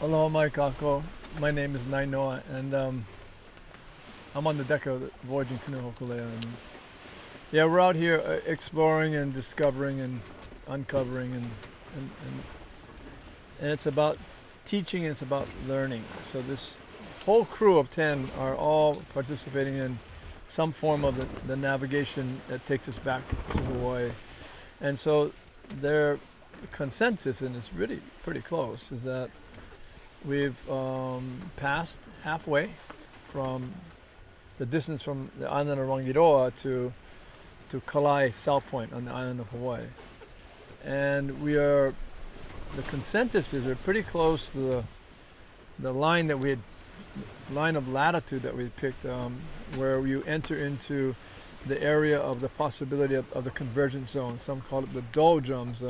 Aloha mai kako. My name is Nainoa, and I'm on the deck of the voyaging canoe Hokule'a. And yeah, we're out here exploring and discovering and uncovering, and it's about teaching and it's about learning. So this whole crew of 10 are all participating in some form of the navigation that takes us back to Hawaii. And so their consensus, and it's really pretty close, is that we've passed halfway from the distance from the island of Rangiroa to Kalai South Point on the island of Hawaii. And the consensus is we're pretty close to the line that line of latitude that we picked, where you enter into the area of the possibility of the convergence zone. Some call it the doldrums.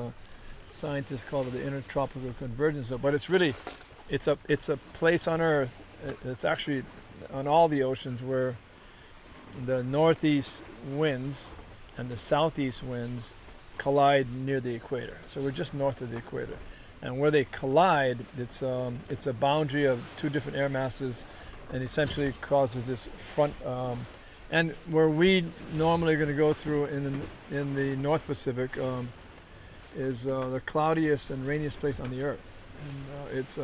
Scientists call it the intertropical convergence zone. But it's really, it's a place on Earth. It's actually on all the oceans where the northeast winds and the southeast winds collide near the equator. So we're just north of the equator. And where they collide, it's a boundary of two different air masses, and essentially causes this front. And where we normally are going to go through in the North Pacific is the cloudiest and rainiest place on the Earth. And it's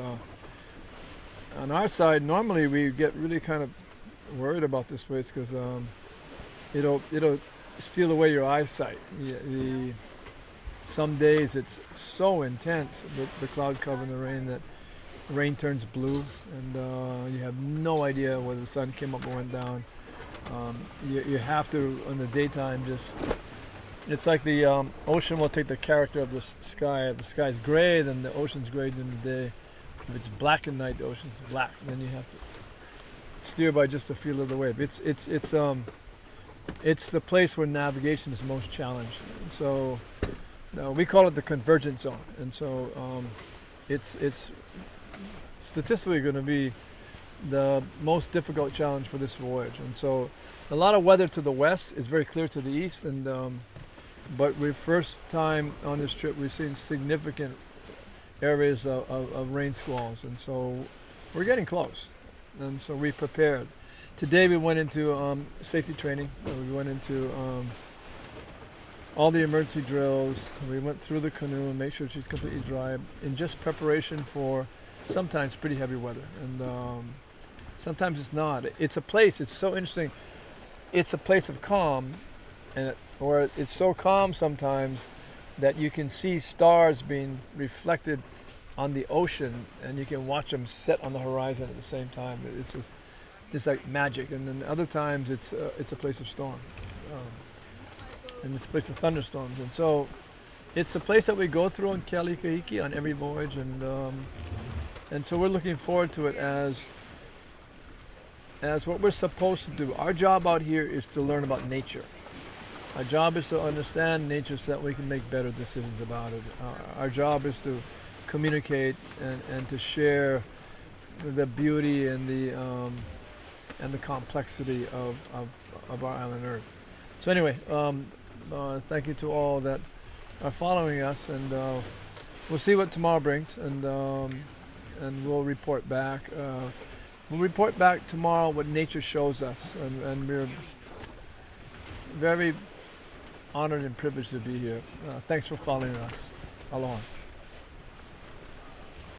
on our side. Normally, we get really kind of worried about this place because it'll steal away your eyesight. Some days it's so intense, the cloud cover and the rain, that rain turns blue, and you have no idea whether the sun came up or went down. You have to, in the daytime, it's like the ocean will take the character of the sky. If the sky's gray, then the ocean's gray during the day. If it's black at night, the ocean's black. Then you have to steer by just the feel of the wave. It's the place where navigation is most challenged. So we call it the convergence zone, and so it's statistically going to be the most difficult challenge for this voyage. And so a lot of weather to the west is very clear to the east, and but we're first time on this trip we've seen significant areas of rain squalls, and so we're getting close, and so we prepared. Today we went into safety training. We went into all the emergency drills. We went through the canoe and made sure she's completely dry in just preparation for sometimes pretty heavy weather, and sometimes it's not. It's a place, it's so interesting. It's a place of calm, or it's so calm sometimes that you can see stars being reflected on the ocean, and you can watch them set on the horizon at the same time. It's like magic. And then other times it's a place of storm, and it's a place of thunderstorms. And so it's a place that we go through on Kealikahiki on every voyage, and so we're looking forward to it as what we're supposed to do. Our job out here is to learn about nature. Our job is to understand nature so that we can make better decisions about it. Our job is to communicate and to share the beauty and the complexity of our island Earth. So anyway, thank you to all that are following us, and we'll see what tomorrow brings, and we'll report back. We'll report back tomorrow what nature shows us, and we're very honored and privileged to be here. Thanks for following us. Aloha.